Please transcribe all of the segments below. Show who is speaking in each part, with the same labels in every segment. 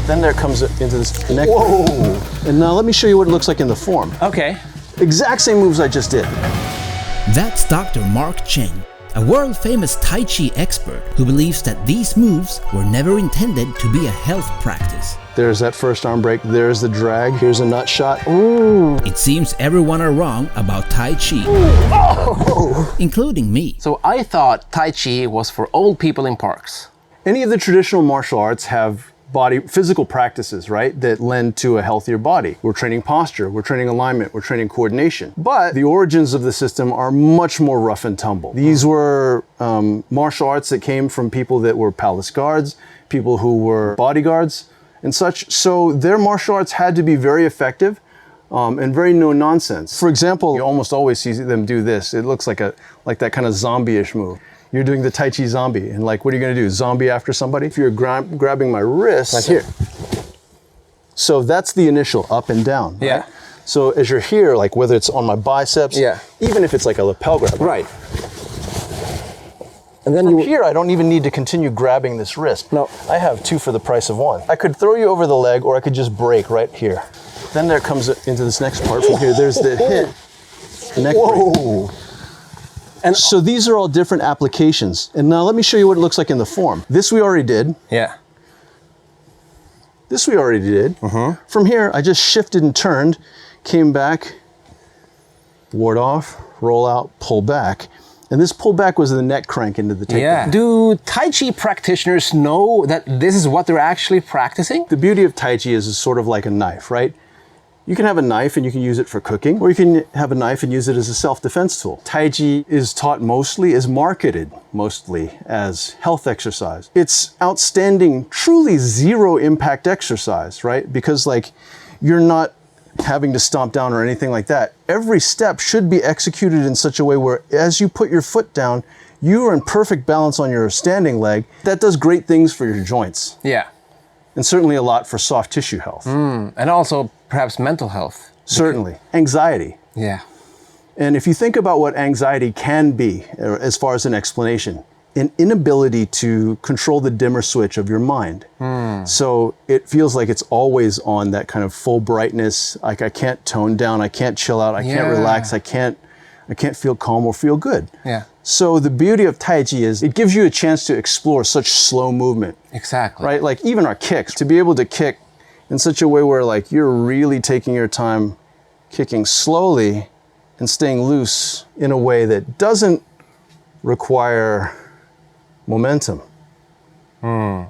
Speaker 1: Then there comes into this neck.
Speaker 2: Whoa!
Speaker 1: And now let me show you what it looks like in the form.
Speaker 2: Okay.
Speaker 1: Exact same moves I just did.
Speaker 3: That's Dr. Mark Cheng, a world-famous Tai Chi expert who believes that these moves were never intended to be a health practice.
Speaker 1: There's that first arm break, there's the drag, here's a nut shot. Ooh.
Speaker 3: It seems everyone are wrong about Tai Chi, including me.
Speaker 2: So I thought Tai Chi was for old people in parks.
Speaker 1: Any of the traditional martial arts have physical practices, right, that lend to a healthier body. We're training posture, we're training alignment, we're training coordination. But the origins of the system are much more rough and tumble. These were martial arts that came from people that were palace guards, people who were bodyguards and such. So their martial arts had to be very effective and very no nonsense. For example, you almost always see them do this. It looks like that kind of zombie-ish move. You're doing the Tai Chi zombie, and like, what are you gonna do? Zombie after somebody? If you're grabbing my wrist,
Speaker 2: right here.
Speaker 1: So that's the initial up and down. Right?
Speaker 2: Yeah.
Speaker 1: So as you're here, like whether it's on my biceps,
Speaker 2: yeah,
Speaker 1: even if it's like a lapel grab.
Speaker 2: Right. And then
Speaker 1: from here, I don't even need to continue grabbing this wrist.
Speaker 2: No.
Speaker 1: I have two for the price of one. I could throw you over the leg, or I could just break right here. Then there comes into this next part from here. There's the hit, neck break. And so these are all different applications. And now let me show you what it looks like in the form. This we already did.
Speaker 2: Yeah.
Speaker 1: This we already did. From here, I just shifted and turned, came back, ward off, roll out, pull back. And this pull back was the neck crank into the takedown.
Speaker 2: Yeah. Do Tai Chi practitioners know that this is what they're actually practicing?
Speaker 1: The beauty of Tai Chi is it's sort of like a knife, right? You can have a knife and you can use it for cooking, or you can have a knife and use it as a self-defense tool. Tai Chi is marketed mostly as health exercise. It's outstanding, truly zero impact exercise, right? Because like, you're not having to stomp down or anything like that. Every step should be executed in such a way where as you put your foot down, you are in perfect balance on your standing leg. That does great things for your joints.
Speaker 2: Yeah.
Speaker 1: And certainly a lot for soft tissue health.
Speaker 2: And also perhaps mental health.
Speaker 1: Certainly. Anxiety.
Speaker 2: Yeah.
Speaker 1: And if you think about what anxiety can be, as far as an explanation, an inability to control the dimmer switch of your mind. So it feels like it's always on that kind of full brightness, like I can't tone down, I can't chill out, I can't relax, I can't feel calm or feel good.
Speaker 2: Yeah.
Speaker 1: So the beauty of Tai Chi is it gives you a chance to explore such slow movement.
Speaker 2: Exactly.
Speaker 1: Right? Like even our kicks, to be able to kick in such a way where like you're really taking your time kicking slowly and staying loose in a way that doesn't require momentum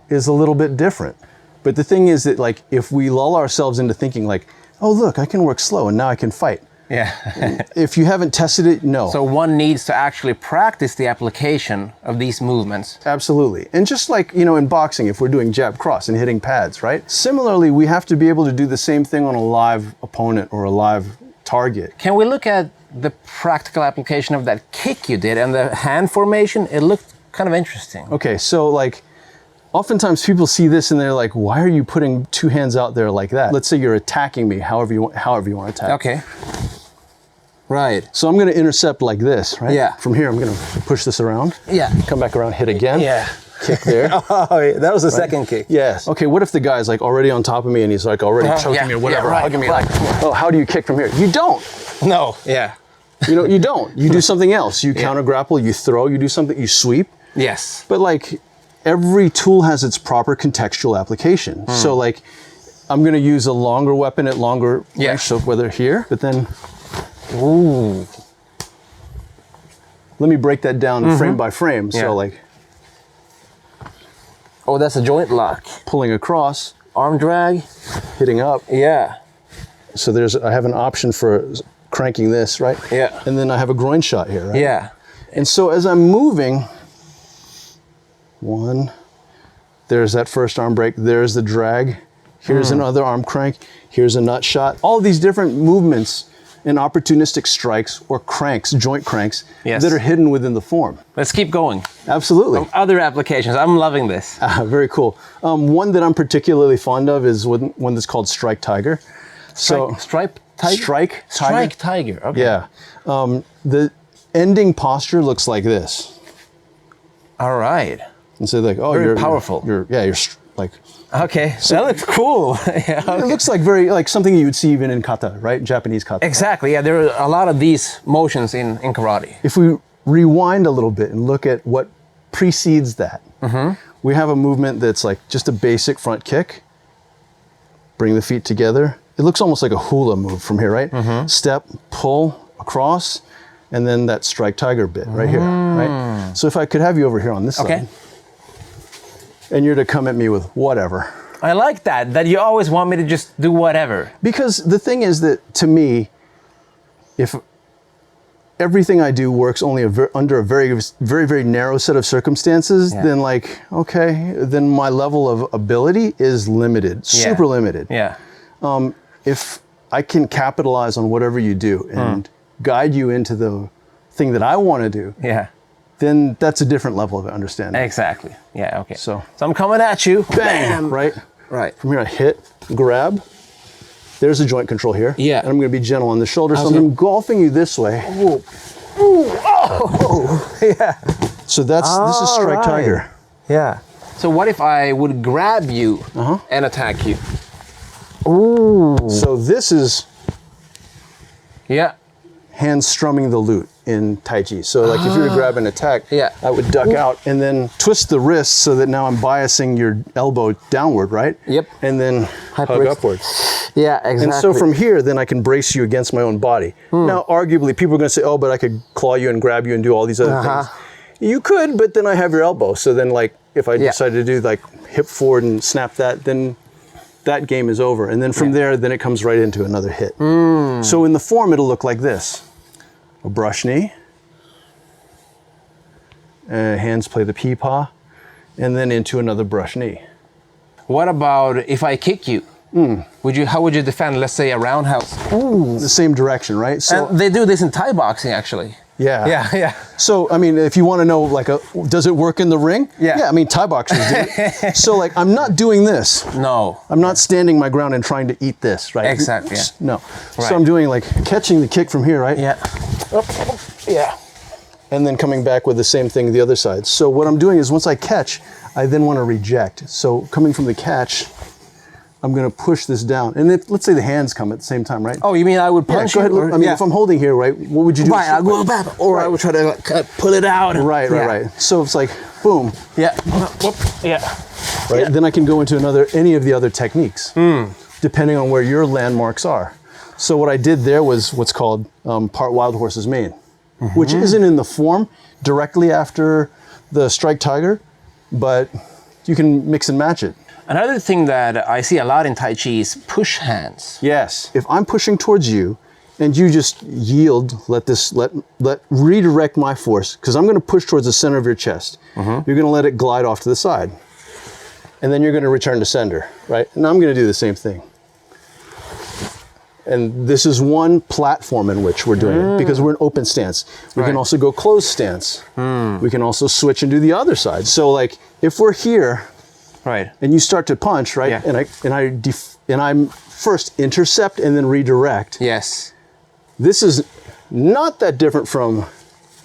Speaker 1: is a little bit different. But the thing is that like if we lull ourselves into thinking like, oh look, I can work slow and now I can fight.
Speaker 2: Yeah.
Speaker 1: If you haven't tested it, no.
Speaker 2: So one needs to actually practice the application of these movements.
Speaker 1: Absolutely. And just like, you know, in boxing, if we're doing jab cross and hitting pads, right? Similarly, we have to be able to do the same thing on a live opponent or a live target.
Speaker 2: Can we look at the practical application of that kick you did and the hand formation? It looked kind of interesting.
Speaker 1: Okay, so like, oftentimes people see this and they're like, why are you putting two hands out there like that? Let's say you're attacking me, however you want to attack.
Speaker 2: Okay. Right.
Speaker 1: So I'm going to intercept like this, right?
Speaker 2: Yeah.
Speaker 1: From here, I'm going to push this around.
Speaker 2: Yeah.
Speaker 1: Come back around, hit again.
Speaker 2: Yeah.
Speaker 1: Kick there.
Speaker 2: Oh, yeah. That was the second kick.
Speaker 1: Yes. Okay, what if the guy's like already on top of me and he's like already choking me or whatever, hugging me like, oh, how do you kick from here? You don't.
Speaker 2: No. Yeah.
Speaker 1: You know, you don't. You do something else. You counter grapple, you throw, you do something, you sweep.
Speaker 2: Yes.
Speaker 1: But like every tool has its proper contextual application. So like I'm going to use a longer weapon at longer range, so whether here, but then
Speaker 2: ooh.
Speaker 1: Let me break that down frame by frame. So like,
Speaker 2: oh, that's a joint lock.
Speaker 1: Pulling across,
Speaker 2: arm drag,
Speaker 1: hitting up.
Speaker 2: Yeah.
Speaker 1: So I have an option for cranking this, right?
Speaker 2: Yeah.
Speaker 1: And then I have a groin shot here, right?
Speaker 2: Yeah.
Speaker 1: And so as I'm moving, one, there's that first arm break, there's the drag, here's another arm crank, here's a nut shot. All these different movements and opportunistic strikes or cranks, joint cranks, that are hidden within the form.
Speaker 2: Let's keep going.
Speaker 1: Absolutely.
Speaker 2: Other applications, I'm loving this.
Speaker 1: Very cool. One that I'm particularly fond of is one that's called Strike Tiger.
Speaker 2: Strike Tiger? Strike Tiger, okay.
Speaker 1: Yeah. The ending posture looks like this.
Speaker 2: All right.
Speaker 1: And so like, oh,
Speaker 2: Very powerful.
Speaker 1: You're Like,
Speaker 2: Okay, so that looks cool. Yeah,
Speaker 1: it looks like very like something you would see even in kata, right? Japanese kata.
Speaker 2: exactly. Yeah, there are a lot of these motions in karate.
Speaker 1: If we rewind a little bit and look at what precedes that, we have a movement that's like just a basic front kick. Bring the feet together. It looks almost like a hula move from here, right? Step, pull across, and then that strike tiger bit right here, right? So if I could have you over here on this side, and you're to come at me with whatever.
Speaker 2: I like that you always want me to just do whatever.
Speaker 1: Because the thing is that to me, if everything I do works only under a very, very, very narrow set of circumstances, then like, okay, then my level of ability is limited, super limited.
Speaker 2: Yeah.
Speaker 1: If I can capitalize on whatever you do and guide you into the thing that I want to do, then that's a different level of understanding.
Speaker 2: Exactly. Yeah, okay.
Speaker 1: So
Speaker 2: I'm coming at you.
Speaker 1: Bam! Right?
Speaker 2: Right.
Speaker 1: From here I hit, grab. There's a joint control here.
Speaker 2: Yeah.
Speaker 1: And I'm going to be gentle on the shoulder. So I'm engulfing you this way.
Speaker 2: Ooh. Ooh. Oh. Yeah.
Speaker 1: So this is strike tiger.
Speaker 2: Yeah. So what if I would grab you and attack you?
Speaker 1: Ooh. So this is hands strumming the lute in Tai Chi. So like if you were to grab an attack, I would duck out and then twist the wrist so that now I'm biasing your elbow downward, right?
Speaker 2: Yep.
Speaker 1: And then hug upwards.
Speaker 2: Yeah, exactly.
Speaker 1: And so from here, then I can brace you against my own body. Now, arguably, people are going to say, oh, but I could claw you and grab you and do all these other things. You could, but then I have your elbow. So then like if I decided to do like hip forward and snap that, then that game is over. And then from there, then it comes right into another hit. So in the form, it'll look like this. A brush knee. Hands play the pee-paw. And then into another brush knee.
Speaker 2: What about if I kick you? How would you defend, let's say, a roundhouse?
Speaker 1: Ooh. The same direction, right? So
Speaker 2: and they do this in Thai boxing, actually.
Speaker 1: Yeah. So, I mean, if you want to know, like, does it work in the ring? Yeah, I mean, Thai boxers do it. So, like, I'm not doing this.
Speaker 2: No.
Speaker 1: I'm not standing my ground and trying to eat this, right?
Speaker 2: Exactly, yeah.
Speaker 1: No.
Speaker 2: Right.
Speaker 1: So I'm doing, like, catching the kick from here, right?
Speaker 2: Yeah.
Speaker 1: Yeah. And then coming back with the same thing the other side. So what I'm doing is once I catch, I then want to reject. So coming from the catch, I'm going to push this down. And let's say the hands come at the same time, right?
Speaker 2: Oh, you mean I would punch
Speaker 1: you?
Speaker 2: you?
Speaker 1: Go ahead. I mean, if I'm holding here, right, what would you do?
Speaker 2: Right, I'll go back. Or I would try to pull it out.
Speaker 1: Right. So it's like, boom.
Speaker 2: Yeah. Whoop. Yeah.
Speaker 1: Right. Then I can go into any of the other techniques, depending on where your landmarks are. So what I did there was what's called part wild horse's mane, which isn't in the form directly after the strike tiger, but you can mix and match it.
Speaker 2: Another thing that I see a lot in Tai Chi is push hands.
Speaker 1: Yes. If I'm pushing towards you and you just yield, let redirect my force, because I'm going to push towards the center of your chest. You're going to let it glide off to the side. And then you're going to return to sender, right? And I'm going to do the same thing. And this is one platform in which we're doing it, because we're in open stance. We can also go closed stance. We can also switch and do the other side. So like if we're here, and you start to punch, right?
Speaker 2: Yeah.
Speaker 1: And I'm first intercept and then redirect.
Speaker 2: Yes.
Speaker 1: This is not that different from.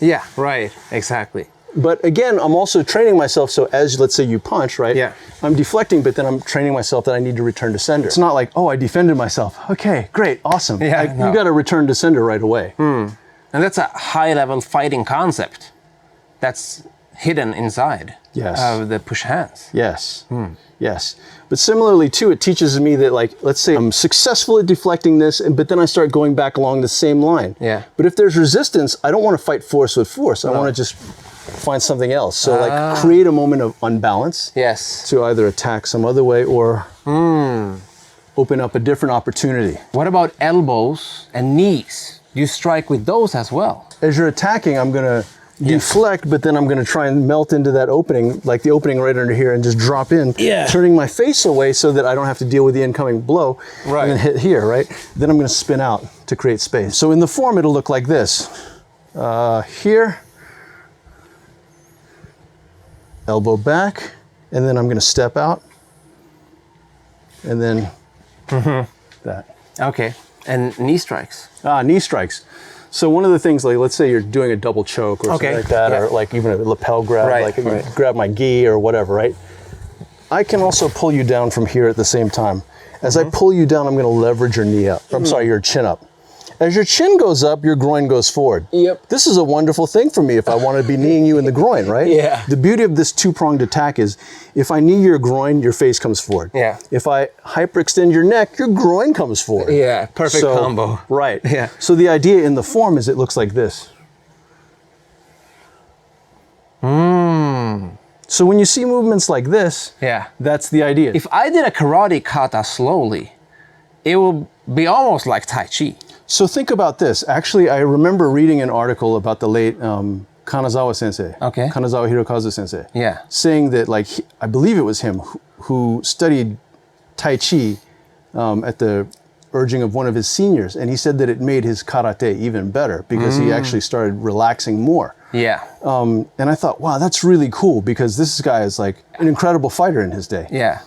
Speaker 2: Yeah. Right. Exactly.
Speaker 1: But again, I'm also training myself. So as let's say you punch, right?
Speaker 2: Yeah.
Speaker 1: I'm deflecting, but then I'm training myself that I need to return to sender. It's not like, oh, I defended myself. Okay, great, awesome.
Speaker 2: Yeah.
Speaker 1: You got to return to sender right away.
Speaker 2: And that's a high-level fighting concept that's hidden inside of the push hands.
Speaker 1: Yes. Yes. But similarly too, it teaches me that, like, let's say I'm successful at deflecting this, but then I start going back along the same line.
Speaker 2: Yeah.
Speaker 1: But if there's resistance, I don't want to fight force with force. I want to just find something else. So like create a moment of unbalance.
Speaker 2: Yes.
Speaker 1: To either attack some other way or open up a different opportunity.
Speaker 2: What about elbows and knees? You strike with those as well.
Speaker 1: As you're attacking, I'm going to deflect, but then I'm going to try and melt into that opening, like the opening right under here, and just drop in, turning my face away so that I don't have to deal with the incoming blow, and then hit here, right? Then I'm going to spin out to create space. So in the form, it'll look like this. Here, elbow back, and then I'm going to step out, and then that.
Speaker 2: Okay, and knee strikes.
Speaker 1: Knee strikes. So one of the things, like let's say you're doing a double choke or something like that, or like even a lapel grab, like grab my gi or whatever, right? I can also pull you down from here at the same time. As I pull you down, I'm going to leverage your knee up. I'm sorry, your chin up. As your chin goes up, your groin goes forward.
Speaker 2: Yep.
Speaker 1: This is a wonderful thing for me if I want to be kneeing you in the groin, right?
Speaker 2: Yeah.
Speaker 1: The beauty of this two-pronged attack is if I knee your groin, your face comes forward.
Speaker 2: Yeah.
Speaker 1: If I hyperextend your neck, your groin comes forward.
Speaker 2: Yeah, perfect combo.
Speaker 1: Right.
Speaker 2: Yeah.
Speaker 1: So the idea in the form is it looks like this. So when you see movements like this,
Speaker 2: Yeah.
Speaker 1: that's the idea.
Speaker 2: If I did a karate kata slowly, it will be almost like Tai Chi.
Speaker 1: So think about this. Actually, I remember reading an article about the late Kanazawa sensei.
Speaker 2: Okay.
Speaker 1: Kanazawa Hirokazu sensei.
Speaker 2: Yeah.
Speaker 1: Saying that, like, I believe it was him who studied Tai Chi at the urging of one of his seniors. And he said that it made his karate even better because he actually started relaxing more.
Speaker 2: Yeah.
Speaker 1: And I thought, wow, that's really cool because this guy is like an incredible fighter in his day.
Speaker 2: Yeah.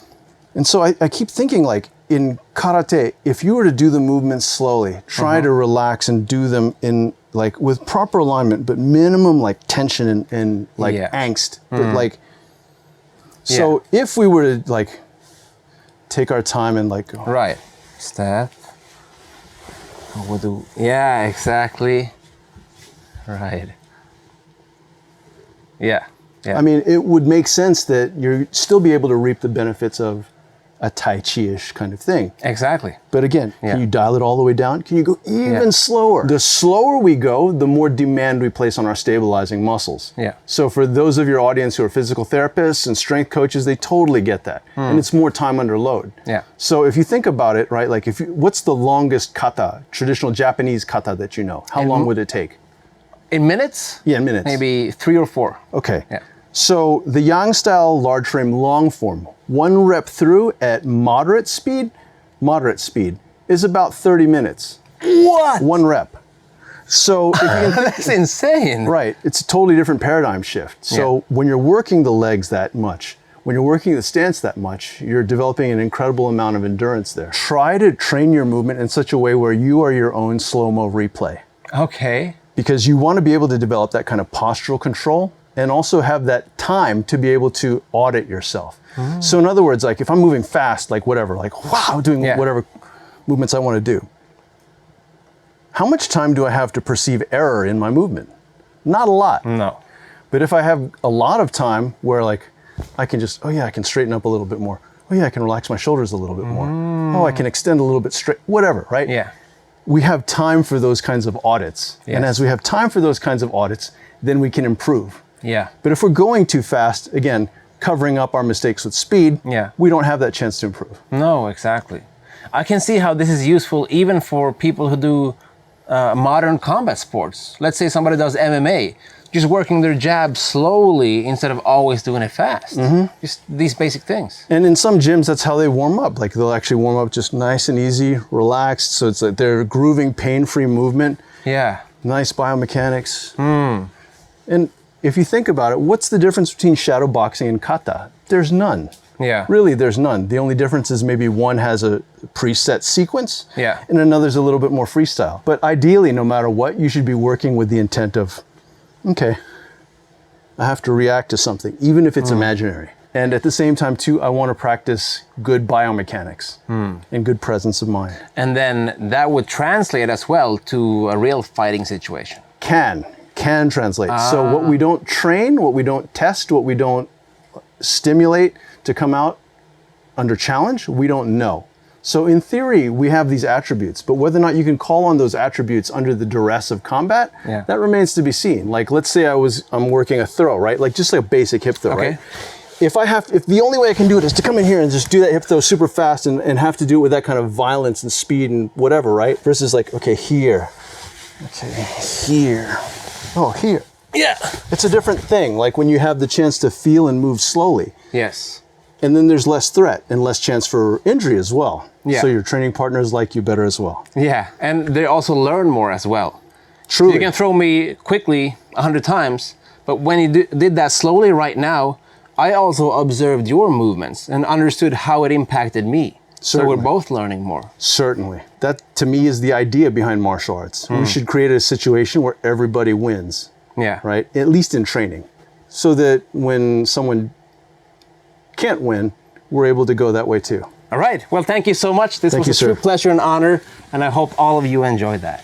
Speaker 1: And so I keep thinking, like, in karate, if you were to do the movements slowly, try to relax and do them in, like, with proper alignment, but minimum, like, tension and like, angst. But, like, so if we were to, like, take our time and, like...
Speaker 2: Right. Step. What do... Yeah, exactly. Right. Yeah. Yeah.
Speaker 1: I mean, it would make sense that you'd still be able to reap the benefits of a Tai Chi-ish kind of thing.
Speaker 2: Exactly.
Speaker 1: But again, can you dial it all the way down? Can you go even slower? The slower we go, the more demand we place on our stabilizing muscles.
Speaker 2: Yeah.
Speaker 1: So for those of your audience who are physical therapists and strength coaches, they totally get that. And it's more time under load.
Speaker 2: Yeah.
Speaker 1: So if you think about it, right, like what's the longest kata, traditional Japanese kata that you know? How long would it take?
Speaker 2: In minutes?
Speaker 1: Yeah, in minutes.
Speaker 2: Maybe 3 or 4.
Speaker 1: Okay.
Speaker 2: Yeah.
Speaker 1: So the Yang style large frame long form, 1 rep through at moderate speed is about 30 minutes.
Speaker 2: What?
Speaker 1: 1 rep. So if you can
Speaker 2: That's insane.
Speaker 1: right, it's a totally different paradigm shift. So when you're working the legs that much, when you're working the stance that much, you're developing an incredible amount of endurance there. Try to train your movement in such a way where you are your own slow-mo replay.
Speaker 2: Okay.
Speaker 1: Because you want to be able to develop that kind of postural control and also have that time to be able to audit yourself. So in other words, like if I'm moving fast, like whatever, like wow, doing whatever movements I want to do, how much time do I have to perceive error in my movement? Not a lot.
Speaker 2: No.
Speaker 1: But if I have a lot of time where like I can just, oh yeah, I can straighten up a little bit more. Oh yeah, I can relax my shoulders a little bit more. Oh, I can extend a little bit straight, whatever, right?
Speaker 2: Yeah.
Speaker 1: We have time for those kinds of audits.
Speaker 2: Yes.
Speaker 1: And as we have time for those kinds of audits, then we can improve.
Speaker 2: Yeah.
Speaker 1: But if we're going too fast, again, covering up our mistakes with speed, we don't have that chance to improve.
Speaker 2: No, exactly. I can see how this is useful even for people who do modern combat sports. Let's say somebody does MMA, just working their jab slowly instead of always doing it fast. Just these basic things.
Speaker 1: And in some gyms, that's how they warm up. Like they'll actually warm up just nice and easy, relaxed. So it's like they're grooving pain-free movement.
Speaker 2: Yeah.
Speaker 1: Nice biomechanics. And if you think about it, what's the difference between shadow boxing and kata? There's none.
Speaker 2: Yeah.
Speaker 1: Really, there's none. The only difference is maybe one has a preset sequence and another's a little bit more freestyle. But ideally, no matter what, you should be working with the intent of, okay, I have to react to something, even if it's imaginary. And at the same time, too, I want to practice good biomechanics and good presence of mind.
Speaker 2: And then that would translate as well to a real fighting situation.
Speaker 1: Can translate. So what we don't train, what we don't test, what we don't stimulate to come out under challenge, we don't know. So in theory, we have these attributes, but whether or not you can call on those attributes under the duress of combat, that remains to be seen. Like let's say I'm working a throw, right? Like just like a basic hip throw, right? If the only way I can do it is to come in here and just do that hip throw super fast and have to do it with that kind of violence and speed and whatever, right? Versus like, okay, here, okay, here, oh, here.
Speaker 2: Yeah.
Speaker 1: It's a different thing, like when you have the chance to feel and move slowly.
Speaker 2: Yes.
Speaker 1: And then there's less threat and less chance for injury as well.
Speaker 2: Yeah.
Speaker 1: So your training partners like you better as well.
Speaker 2: Yeah, and they also learn more as well.
Speaker 1: Truly.
Speaker 2: You can throw me quickly 100 times, but when you did that slowly right now, I also observed your movements and understood how it impacted me.
Speaker 1: Certainly.
Speaker 2: So we're both learning more.
Speaker 1: Certainly. That, to me, is the idea behind martial arts. We should create a situation where everybody wins.
Speaker 2: Yeah.
Speaker 1: Right? At least in training. So that when someone can't win, we're able to go that way too.
Speaker 2: All right. Well, thank you so much. This
Speaker 1: Thank
Speaker 2: was
Speaker 1: you,
Speaker 2: a true
Speaker 1: sir.
Speaker 2: pleasure and honor, and I hope all of you enjoyed that.